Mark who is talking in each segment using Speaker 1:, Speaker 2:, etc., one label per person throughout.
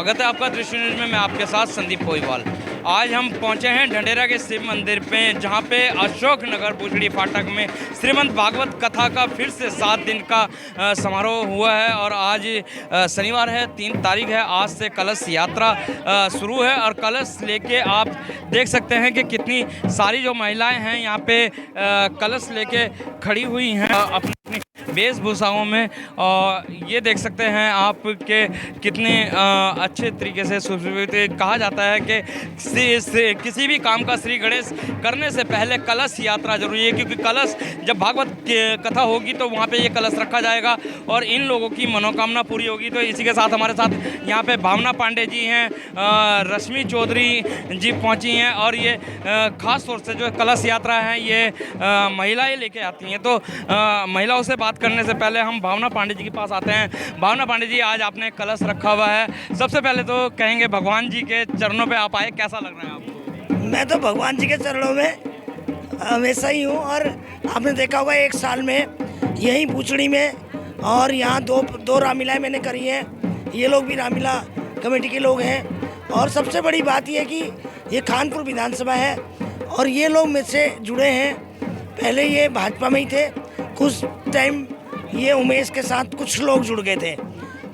Speaker 1: स्वागत है आपका दृश्य न्यूज में। मैं आपके साथ संदीप पोईवाल। आज हम पहुंचे हैं ढंढेरा के शिव मंदिर पे, जहां पे अशोक नगर बुचड़ी फाटक में श्रीमद् भागवत कथा का फिर से 7 दिन का समारोह हुआ है। और आज शनिवार है, 3 तारीख है। आज से कलश यात्रा शुरू है और कलश लेके आप देख सकते हैं कि कितनी सारी जो महिलाएं हैं यहाँ पे कलश लेके खड़ी हुई हैं अपनी वेशभूषाओं में। और ये देख सकते हैं आप के कितने अच्छे तरीके से सुशोभित। कहा जाता है कि किसी भी काम का श्री गणेश करने से पहले कलश यात्रा जरूरी है, क्योंकि कलश जब भागवत कथा होगी तो वहाँ पे ये कलश रखा जाएगा और इन लोगों की मनोकामना पूरी होगी। तो इसी के साथ हमारे साथ यहाँ पे भावना पांडे जी हैं, रश्मि चौधरी जी पहुँची हैं। और ये ख़ास तौर से जो कलश यात्रा है ये महिलाएं लेके आती हैं। तो महिलाओं से बात करने से पहले हम भावना पांडे जी के पास आते हैं। भावना पांडे जी, आज आपने कलश रखा हुआ है, सबसे पहले तो कहेंगे भगवान जी के चरणों पे आप आए, कैसा लग रहा है आपको?
Speaker 2: मैं तो भगवान जी के चरणों में हमेशा ही हूँ। और आपने देखा होगा 1 साल में यहीं बुचड़ी में और यहाँ दो रामलीलाएं मैंने करी हैं। ये लोग भी रामलीला कमेटी के लोग हैं। और सबसे बड़ी बात यह है कि ये खानपुर विधानसभा है और ये लोग मुझसे जुड़े हैं। पहले ये भाजपा में ही थे, कुछ टाइम ये उमेश के साथ कुछ लोग जुड़ गए थे,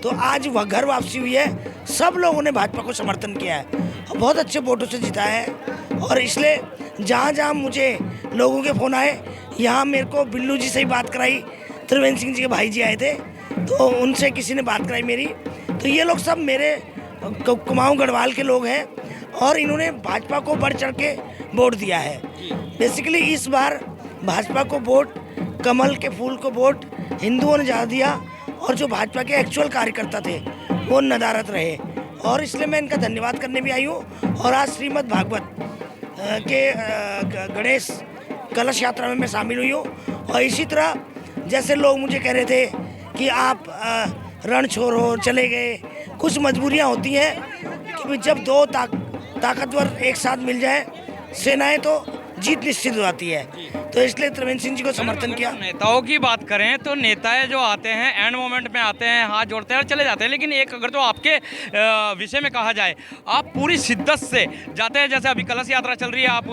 Speaker 2: तो आज वह घर वापसी हुई है। सब लोगों ने भाजपा को समर्थन किया है और बहुत अच्छे वोटों से जिताया है। और इसलिए जहाँ जहाँ मुझे लोगों के फ़ोन आए, यहाँ मेरे को बिल्लू जी से ही बात कराई, त्रिवेंद्र सिंह जी के भाई जी आए थे तो उनसे किसी ने बात कराई मेरी। तो ये लोग सब मेरे कुमाऊं गढ़वाल के लोग हैं और इन्होंने भाजपा को बढ़ चढ़ के वोट दिया है। बेसिकली इस बार भाजपा को वोट, कमल के फूल को वोट हिंदुओं ने ज़्यादा दिया और जो भाजपा के एक्चुअल कार्यकर्ता थे वो नदारत रहे। और इसलिए मैं इनका धन्यवाद करने भी आई हूँ। और आज श्रीमद् भागवत के गणेश कलश यात्रा में मैं शामिल हुई हूँ। और इसी तरह जैसे लोग मुझे कह रहे थे कि आप रण छोड़ हो चले गए, कुछ मजबूरियाँ होती हैं कि जब 2 ताकतवर एक साथ मिल जाए सेनाएं तो जीत निश्चित हो जाती है। तो इसलिए त्रिवेंद्र सिंह जी को समर्थन किया।
Speaker 1: नेताओं की बात करें तो नेताएं जो आते हैं एंड मोमेंट में आते हैं, हाथ जोड़ते हैं और चले जाते हैं। लेकिन एक अगर जो आपके विषय में कहा जाए, आप पूरी शिद्दत से जाते हैं। जैसे अभी कलश यात्रा चल रही है, आप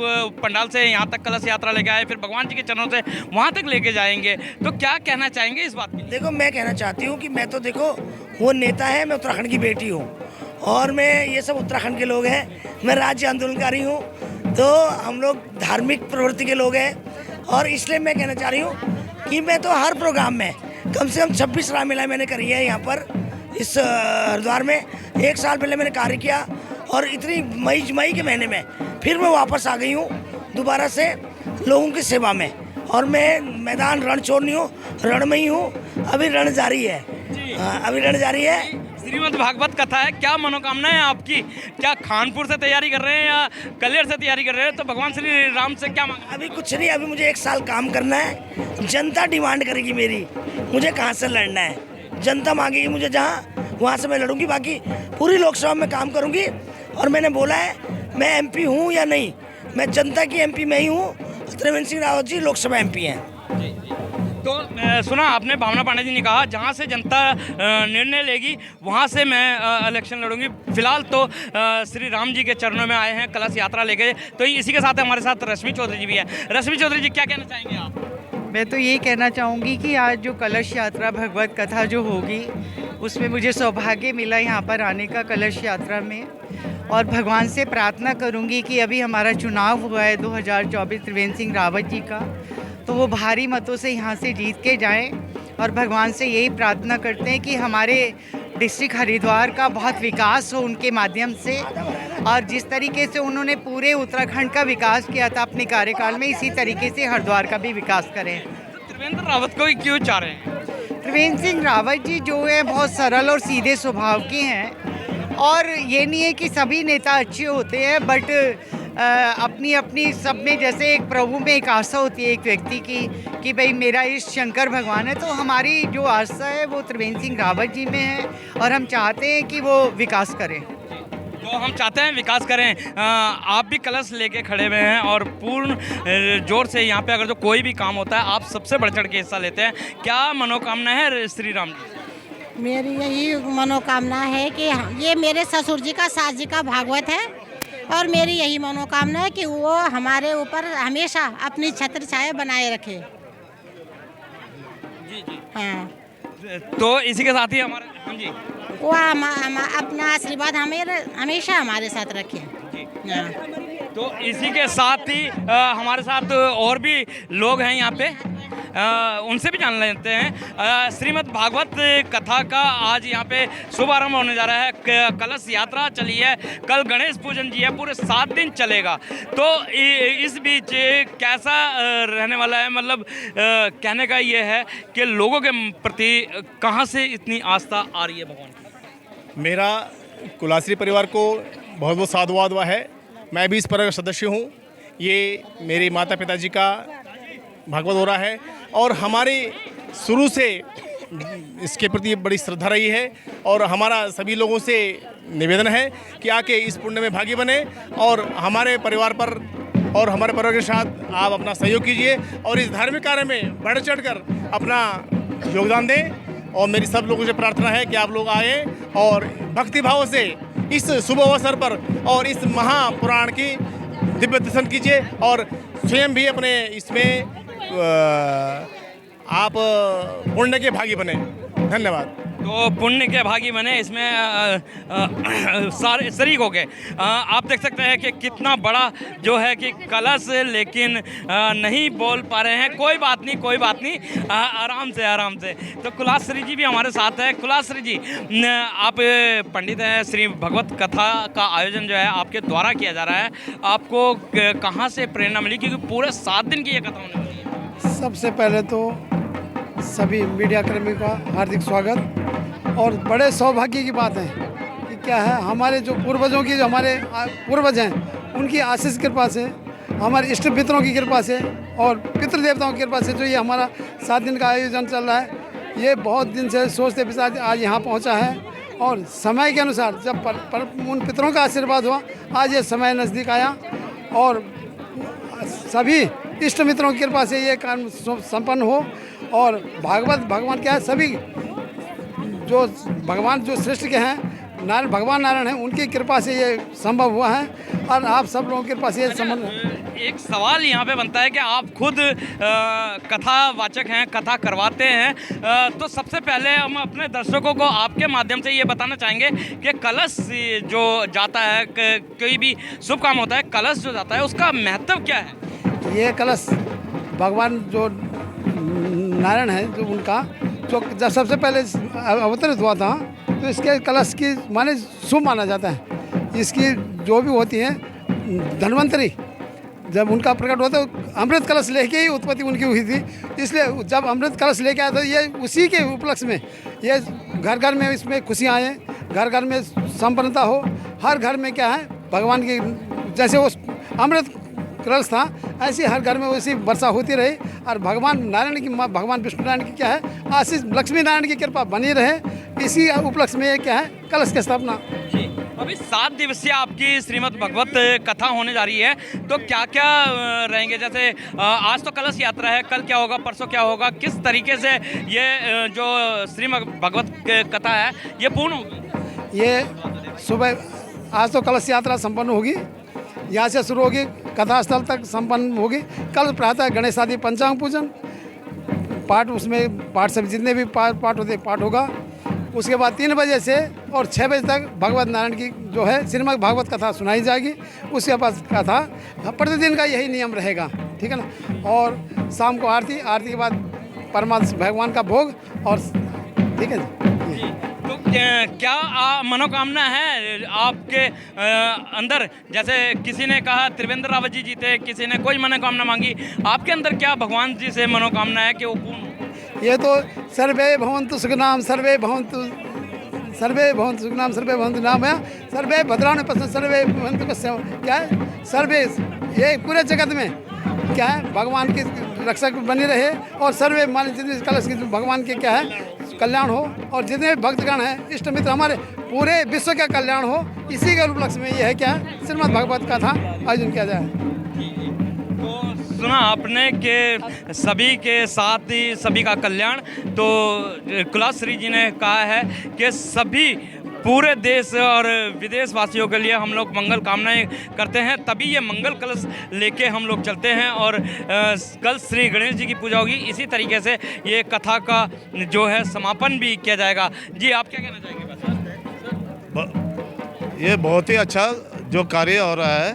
Speaker 1: पंडाल से यहाँ तक कलश यात्रा लेके आए, फिर भगवान जी के चरणों से वहाँ तक लेके जाएंगे, तो क्या कहना चाहेंगे इस बात की?
Speaker 2: देखो, मैं कहना चाहती हूँ कि मैं तो देखो वो नेता है, मैं उत्तराखंड की बेटी हूँ और मैं ये सब उत्तराखंड के लोग हैं। मैं राज्य आंदोलनकारी हूँ, तो हम लोग धार्मिक प्रवृत्ति के लोग हैं। और इसलिए मैं कहना चाह रही हूँ कि मैं तो हर प्रोग्राम में कम से कम 26 रामलीला मैंने करी है यहाँ पर इस हरिद्वार में। 1 साल पहले मैंने कार्य किया और इतनी मई के महीने में फिर मैं वापस आ गई हूँ दोबारा से लोगों की सेवा में। और मैं मैदान रण छोड़ नहीं हूँ, रण में ही हूँ। अभी रण जारी है, अभी रण जारी है।
Speaker 1: श्रीमद् भागवत कथा है, क्या मनोकामना है आपकी? क्या खानपुर से तैयारी कर रहे हैं या कलेर से तैयारी कर रहे हैं? तो भगवान श्री राम से क्या मांगा?
Speaker 2: अभी कुछ नहीं, अभी मुझे 1 साल काम करना है। जनता डिमांड करेगी मेरी, मुझे कहाँ से लड़ना है। जनता मांगेगी मुझे जहाँ, वहाँ से मैं लड़ूंगी। बाकी पूरी लोकसभा में काम करूँगी। और मैंने बोला है मैं MP हूँ या नहीं, मैं जनता की MP में ही हूँ। त्रिवेंद्र सिंह रावत जी लोकसभा MP हैं।
Speaker 1: तो सुना आपने, भावना पांडे जी ने कहा जहाँ से जनता निर्णय लेगी वहाँ से मैं इलेक्शन लड़ूंगी। फिलहाल तो श्री राम जी के चरणों में आए हैं, कलश यात्रा लेके। तो इसी के साथ हमारे साथ रश्मि चौधरी जी भी हैं। रश्मि चौधरी जी, क्या कहना चाहेंगे आप?
Speaker 3: मैं तो यही कहना चाहूँगी कि आज जो कलश यात्रा भगवत कथा जो होगी उसमें मुझे सौभाग्य मिला यहाँ पर आने का, कलश यात्रा में। और भगवान से प्रार्थना करूँगी कि अभी हमारा चुनाव हुआ है 2024 त्रिवेंद्र सिंह रावत जी का, तो वो भारी मतों से यहाँ से जीत के जाएं। और भगवान से यही प्रार्थना करते हैं कि हमारे डिस्ट्रिक्ट हरिद्वार का बहुत विकास हो उनके माध्यम से। और जिस तरीके से उन्होंने पूरे उत्तराखंड का विकास किया था अपने कार्यकाल में, इसी तरीके से हरिद्वार का भी विकास करें।
Speaker 1: त्रिवेंद्र रावत को क्यों चाह रहे हैं?
Speaker 3: त्रिवेंद्र सिंह रावत जी जो है बहुत सरल और सीधे स्वभाव के हैं। और ये नहीं है कि सभी नेता अच्छे होते हैं, बट अपनी अपनी सब में, जैसे एक प्रभु में एक आस्था होती है एक व्यक्ति की कि भाई मेरा इष्ट शंकर भगवान है, तो हमारी जो आस्था है वो त्रिवेंद्र सिंह रावत जी में है। और हम चाहते हैं कि वो विकास करें।
Speaker 1: तो हम चाहते हैं विकास करें। आप भी कलश लेके खड़े हुए हैं और पूर्ण जोर से यहाँ पे अगर जो कोई भी काम होता है आप सबसे बढ़ चढ़ के हिस्सा लेते हैं। क्या मनोकामना है श्री राम जी?
Speaker 4: मेरी यही मनोकामना है कि ये मेरे ससुर जी का सास जी का भागवत है और मेरी यही मनोकामना है कि वो हमारे ऊपर हमेशा अपनी छत्र छाया बनाए रखे।
Speaker 1: जी जी।
Speaker 4: हाँ,
Speaker 1: तो इसी के साथ ही हमारे, हाँ जी
Speaker 4: वो अपना आशीर्वाद हमेशा हमारे साथ रखे। हाँ।
Speaker 1: तो इसी के साथ ही हमारे साथ और भी लोग हैं यहाँ पे, उनसे भी जान लेते हैं। श्रीमद् भागवत कथा का आज यहाँ पे शुभारंभ होने जा रहा है। कलश यात्रा चली है, कल गणेश पूजन जी है, पूरे 7 दिन चलेगा। तो इस बीच कैसा रहने वाला है, मतलब कहने का ये है कि लोगों के प्रति कहाँ से इतनी आस्था आ रही है भगवान की?
Speaker 5: मेरा कुलाश्री परिवार को बहुत बहुत साधुवाद हुआ है। मैं भी इस परिवार का सदस्य हूँ। ये मेरे माता पिताजी का भागवत हो रहा है और हमारी शुरू से इसके प्रति बड़ी श्रद्धा रही है और हमारा सभी लोगों से निवेदन है कि आके इस पुण्य में भागी बने और हमारे परिवार पर और हमारे परिवार के साथ आप अपना सहयोग कीजिए और इस धार्मिक कार्य में बढ़ चढ़कर अपना योगदान दें। और मेरी सब लोगों से प्रार्थना है कि आप लोग आए और भक्ति भाव से इस शुभ अवसर पर और इस महापुराण की दिव्य दर्शन कीजिए और स्वयं भी अपने इसमें आप पुण्य के भागी बने। धन्यवाद।
Speaker 1: तो पुण्य के भागी बने, इसमें सारे शरीक हो गए। आप देख सकते हैं कि कितना बड़ा जो है कि कलश, लेकिन नहीं बोल पा रहे हैं। कोई बात नहीं, कोई बात नहीं, आराम से आराम से। तो कुलाश्री जी भी हमारे साथ है। कुलाश्री जी, आप पंडित हैं, श्री भगवत कथा का आयोजन जो है आपके द्वारा किया जा रहा है। आपको कहाँ से प्रेरणा मिली, क्योंकि पूरे 7 दिन की ये कथा होने वाली है?
Speaker 6: सबसे पहले तो सभी मीडिया कर्मी का हार्दिक स्वागत। और बड़े सौभाग्य की बात है कि क्या है, हमारे जो पूर्वजों की, जो हमारे पूर्वज हैं, उनकी आशीष कृपा से, हमारे इष्ट मित्रों की कृपा से और पितृदेवताओं की कृपा से जो ये हमारा 7 दिन का आयोजन चल रहा है, ये बहुत दिन से सोचते विचारते आज यहाँ पहुँचा है। और समय के अनुसार जब उन पितरों का आशीर्वाद हुआ, आज ये समय नज़दीक आया और सभी इष्ट मित्रों की कृपा से ये काम संपन्न हो। और भगवान क्या है, सभी जो भगवान जो सृष्टि के हैं, भगवान नारायण हैं, उनकी कृपा से ये संभव हुआ है और आप सब लोगों की कृपा से ये संभव।
Speaker 1: एक सवाल यहाँ पे बनता है कि आप खुद कथावाचक हैं, कथा करवाते हैं, तो सबसे पहले हम अपने दर्शकों को आपके माध्यम से ये बताना चाहेंगे कि कलश जो जाता है, कोई भी शुभ काम होता है, कलश जो जाता है उसका महत्व क्या है?
Speaker 6: ये कलश भगवान जो नारायण है, जो उनका जो जब सबसे पहले अवतरित हुआ था, तो इसके कलश की माने शुभ माना जाता है। इसकी जो भी होती है धन्वंतरी, जब उनका प्रकट होता है, अमृत कलश लेके ही उत्पत्ति उनकी हुई थी। इसलिए जब अमृत कलश लेके आया तो ये उसी के उपलक्ष्य में ये घर घर में इसमें खुशियाँ आए, घर घर में संपन्नता हो। हर घर में क्या है, भगवान की जैसे वो अमृत कलश था, ऐसी हर घर में वैसी वर्षा होती रही और भगवान नारायण की, भगवान विष्णु नारायण की क्या है आशीष, लक्ष्मी नारायण की कृपा बनी रहे। इसी उपलक्ष्य में क्या है, कलश की स्थापना।
Speaker 1: अभी 7 दिवसीय आपकी श्रीमद् भगवत कथा होने जा रही है, तो क्या क्या रहेंगे? जैसे आज तो कलश यात्रा है, कल क्या होगा, परसों क्या होगा, किस तरीके से ये जो श्रीमद् भगवत कथा है ये पूर्ण होगी?
Speaker 6: ये सुबह आज तो कलश यात्रा संपन्न होगी, यहाँ से शुरू होगी, कथा स्थल तक संपन्न होगी। कल प्रातः गणेश आदि पंचांग पूजन पाठ, उसमें पाठ सब जितने भी पाठ होते पाठ होगा। उसके बाद 3 बजे से और 6 बजे तक भगवत नारायण की जो है श्रीमद् भागवत कथा सुनाई जाएगी। उसके बाद कथा प्रतिदिन का यही नियम रहेगा, ठीक है ना। और शाम को आरती के बाद परमात्मा भगवान का भोग, और ठीक है जी।
Speaker 1: तो क्या मनोकामना है आपके अंदर? जैसे किसी ने कहा त्रिवेंद्र रावत जी जीते, किसी ने कोई मनोकामना मांगी, आपके अंदर क्या भगवान जी से मनोकामना है कि वो पूर्ण?
Speaker 6: ये तो सर्वे भवन्तु सुखनाम, सर्वे भवन्तु सुखनाम, सर्वे भवन्तु नाम है, सर्वे भद्राणि पश्यन्तु, सर्वे भवन्तु पश्यन्तु। क्या है, सर्वे ये पूरे जगत में क्या है, भगवान की रक्षक बनी रहे और सर्वे मान जितने कलश की भगवान के क्या है कल्याण हो, और जितने भक्तगण हैं, इष्ट मित्र हमारे, पूरे विश्व का कल्याण हो। इसी के उपलक्ष्य में ये है क्या, श्रीमद् भागवत कथा आयोजन किया जाए।
Speaker 1: तो सुना आपने कि सभी के साथ ही सभी का कल्याण। तो कुलाश्री जी ने कहा है कि सभी पूरे देश और विदेश वासियों के लिए हम लोग मंगल कामनाएं करते हैं, तभी ये मंगल कलश लेके हम लोग चलते हैं। और कल श्री गणेश जी की पूजा होगी, इसी तरीके से ये कथा का जो है समापन भी किया जाएगा। जी आप क्या कहना चाहेंगे?
Speaker 7: ये बहुत ही अच्छा जो कार्य हो रहा है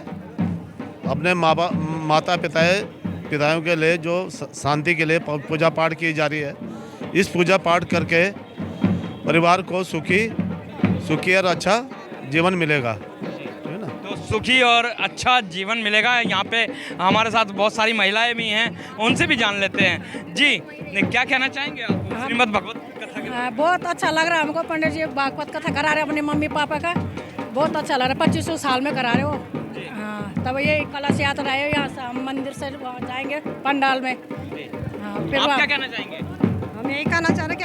Speaker 7: अपने माता पिताओं के लिए, जो शांति के लिए पूजा पाठ की जा रही है। इस पूजा पाठ करके परिवार को सुखी और अच्छा जीवन मिलेगा, है ना।
Speaker 1: तो सुखी और अच्छा जीवन मिलेगा। यहाँ पे हमारे साथ बहुत सारी महिलाएं भी हैं, उनसे भी जान लेते हैं। जी क्या कहना चाहेंगे आप श्रीमद् भागवत कथा के?
Speaker 8: बहुत अच्छा लग रहा है हमको। पंडित जी भागवत कथा करा रहे अपने मम्मी पापा का, बहुत अच्छा लग रहा है। 2500 साल में करा रहे हो। हाँ, तब ये कलश यात्रा है, यहाँ से हम मंदिर से जाएंगे पंडाल में। हाँ, फिर
Speaker 1: आप क्या कहना चाहेंगे?
Speaker 8: हम यही कहना चाह रहे हैं कि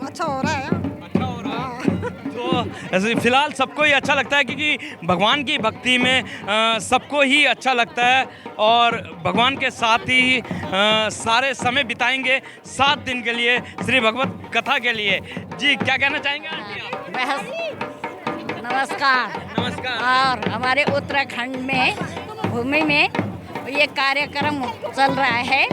Speaker 8: अच्छा हो रहा है।
Speaker 1: अच्छा हो रहा है। तो ऐसे फिलहाल सबको ही अच्छा लगता है, क्योंकि भगवान की भक्ति में सबको ही अच्छा लगता है और भगवान के साथ ही सारे समय बिताएंगे 7 दिन के लिए श्री भगवत कथा के लिए। जी क्या कहना चाहेंगे आंटी आप?
Speaker 9: नमस्कार।
Speaker 1: नमस्कार।
Speaker 9: और हमारे उत्तराखंड में भूमि में ये कार्यक्रम चल रहा है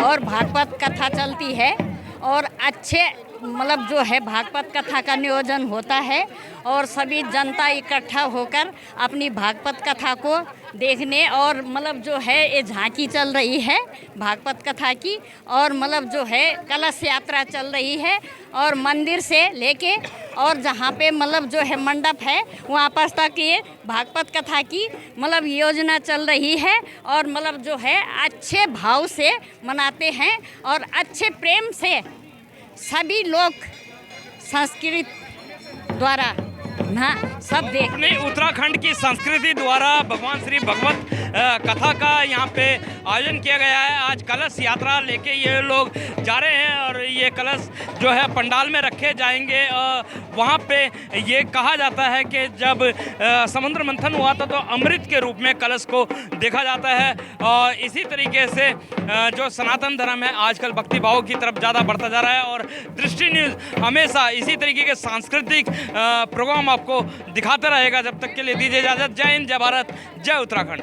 Speaker 9: और भागवत कथा चलती है और अच्छे मतलब जो है भागवत कथा का नियोजन होता है और सभी जनता इकट्ठा होकर अपनी भागवत कथा को देखने और मतलब जो है ये झांकी चल रही है भागवत कथा की और मतलब जो है कलश यात्रा चल रही है और मंदिर से लेके और जहाँ पे मतलब जो है मंडप है वहाँ पर तक ये भागवत कथा की मतलब योजना चल रही है और मतलब जो है अच्छे भाव से मनाते हैं और अच्छे प्रेम से सभी लोग संस्कृत द्वारा ना सब देख।
Speaker 1: अपने उत्तराखंड की संस्कृति द्वारा भगवान श्री भगवत कथा का यहाँ पे आयोजन किया गया है। आज कलश यात्रा लेके ये लोग जा रहे हैं और ये कलश जो है पंडाल में रखे जाएंगे। वहाँ पे ये कहा जाता है कि जब समुद्र मंथन हुआ था तो अमृत के रूप में कलश को देखा जाता है। और इसी तरीके से जो सनातन धर्म है आजकल भक्ति भाव की तरफ ज़्यादा बढ़ता जा रहा है और दृष्टि न्यूज़ हमेशा इसी तरीके के सांस्कृतिक प्रोग्राम आपको दिखाता रहेगा। जब तक के लिए दीजिए इजाज़त। जय हिंद, जय भारत, जय उत्तराखंड।